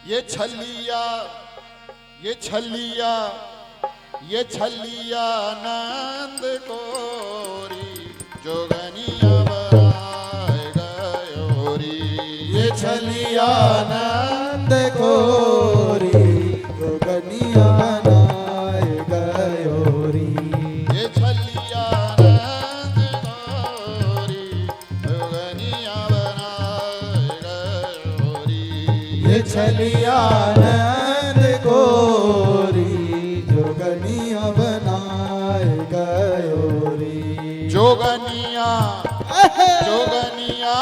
ये छलिया ये छलिया ये छलिया नंद कोरी जोगनिया बनाए गयोरी। ये छलिया नंद कोरी जोगनिया बनाए गयोरी। ये छलिया नंद कोरी जोगनिया बनाए गयोरी। ये छलिया नंद कोरी जोगनिया बनाए गयोरी। जोगनिया जोगनिया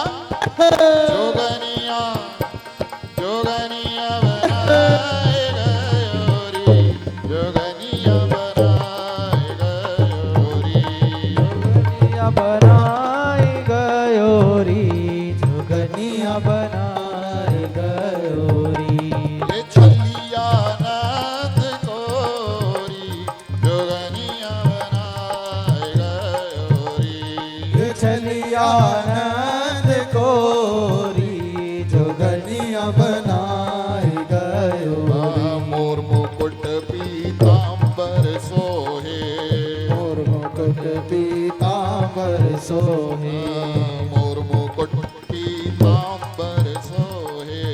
जोगनिया जोगनिया बनाए गयोरी। जोगनिया बनाए गयोरी। जोगनिया बनाए गयोरी। जोगनिया बनाए गयोरी। ये छलिया नंद कोरी जोगनिया बनाए गयोरी। ये छलिया नंद कोरी जोगनिया बनाए गयोरी। मोर मुकुट पीतांबर सोहे। मोर मुकुट पीतांबर सोहे। मोर मुकुट पीतांबर सोहे।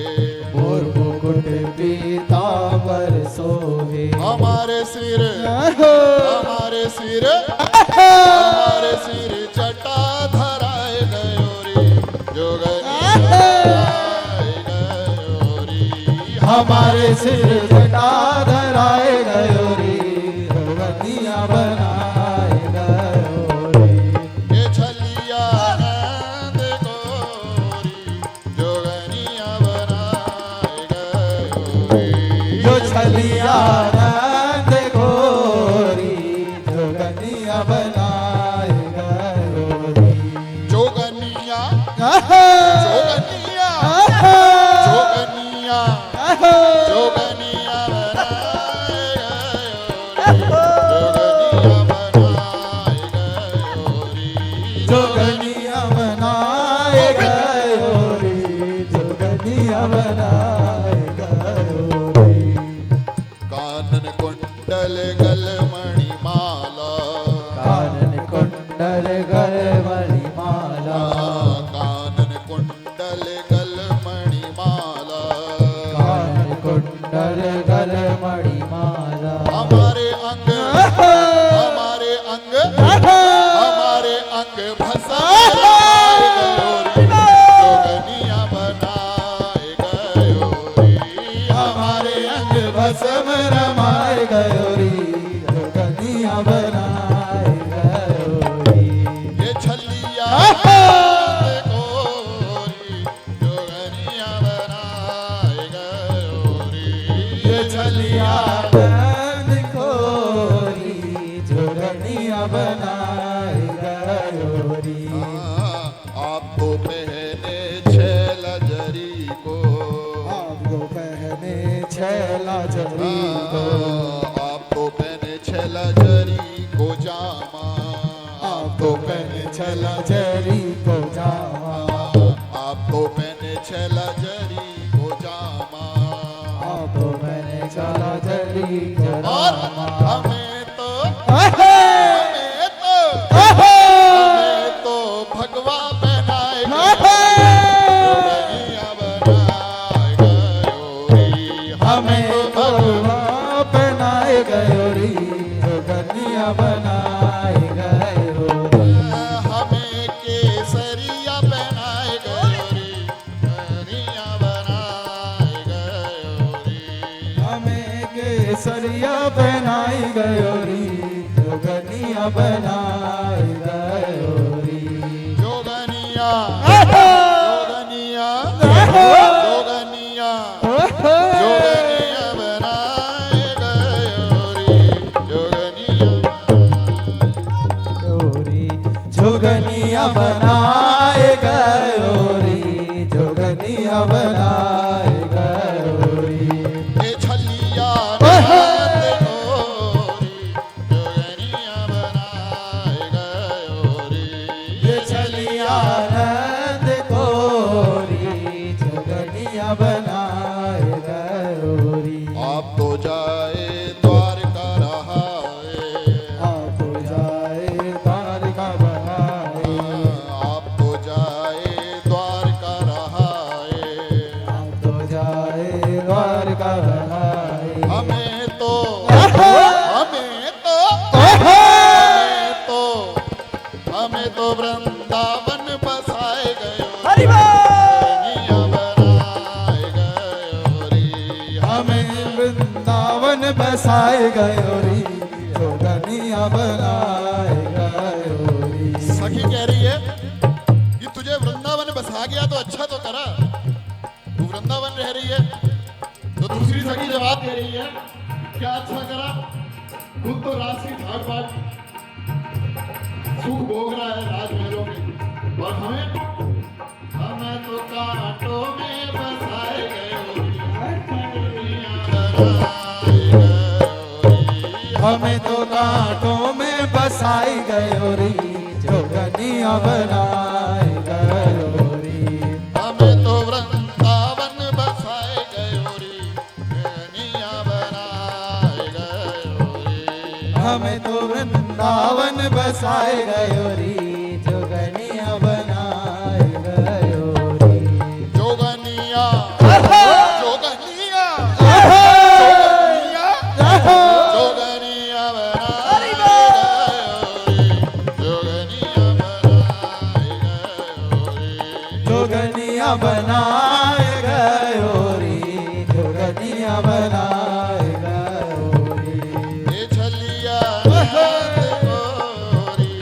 मोर मुकुट पीतांबर सोहे। हमारे सिर हमारे सिर हमारे सिर चटा धराए गयोरी। जोगनिया बनाए गयोरी। हमारे सिर जटा धराए गयोरी। जोगनिया बनाए गयोरी। ये छलिया नंद कोरी जोगनिया बनाए गयोरी। जो छलिया नंद कोरी जोगनिया बनाए गयोरी। जोगनिया जोगनिया जोगनिया जोगनिया बनाए गयोरी। जोगनिया बनाए गयोरी। जोगनिया बनाए गयोरी। कानन कुंडल गलमणि माला। कानन कुंडल गलमणि माला। कानन कुंडल गलमणि माला। कानन कुंडल गलमणि माला। हमारे अंग हमारे अंग हमारे अंग भसाए गयोरी। जोगनिया बनाए गयोरी। हमारे अंग भस्म रमाए गयोरी। जोगनिया बनाए गयोरी। ये छलिया नंद कोरी जोगनिया बनाए गयोरी। ये छलिया नंद कोरी जोगनिया बनाए गयोरी। आपको पहने छैल जरी को। आपको पहने छैला जरी को। आपको पहने छैल जरी को जामा। आपको पहने छैला जरी को जामा। आपको पहने छैल जरी को जामा। आपको मैंने चला जरी को और जामा। हमें तो भगवा पहनाए जोगनिया बनाए गयोरी। हमें भगवा पहनाए गयोरी। जोगनिया बनाए गयोरी। हमें केसरिया पहनाए गयोरी। जोगनिया बनाए गयोरी। हमें केसरिया पहनाई गयोरी। जोगनिया बनाई गयोरी। जोगनिया जोगनिया जोगनिया जोगनिया बनाए गयोरी। जोगनिया बनाए गयोरी। जोगनिया बनाए गयोरी। ये छलिया नंद कोरी जोगनिया बनाए गयोरी। ये छलिया नंद कोरी जोगनिया बनाए गयोरी। बनाए, द्वारका बनाए। हमें तो वृंदावन बसाए गयो, हरि जोगनिया बनाए गयो रे। हमें वृंदावन बसाए गयो री, जोगनिया बनाए गयो री। सखी कह रही है कि तुझे वृंदावन बसा गया तो अच्छा तो करा, तू वृंदावन रह रही है। तो दूसरी सखी जवाब दे रही है, क्या अच्छा करा, खुद तो राशि भागवत सुख भोग रहा है राजमहलों में, और हमें तो कांटों में बसाए गए, हमें तो कांटों में बसाई गयो री, जोगनिया बनाए गयो री। हमें तो वृंदावन बसाए गयो रे, जोगनिया बनाए गयो रे। हमें तो वृंदावन बसाए गयो री, जोगनिया बनाए गयो री। जोगनिया बनाए गयो रे, जोगनिया बनाए गयो रे। ये छलिया रात गोरी,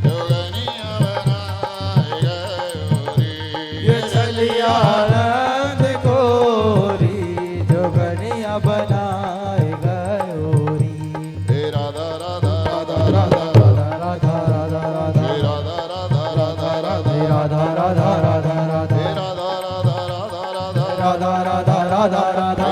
जोगनिया बनाए गयो रे। ये चलिया नंद कोरी, जोगनिया बनाए गयो री। हे राधा राधा राधा राधा राधा राधा राधा हे राधा राधा राधा राधा राधा राधा राधा राधा राधा हे राधा राधा राधा राधा राधा राधा राधा राधा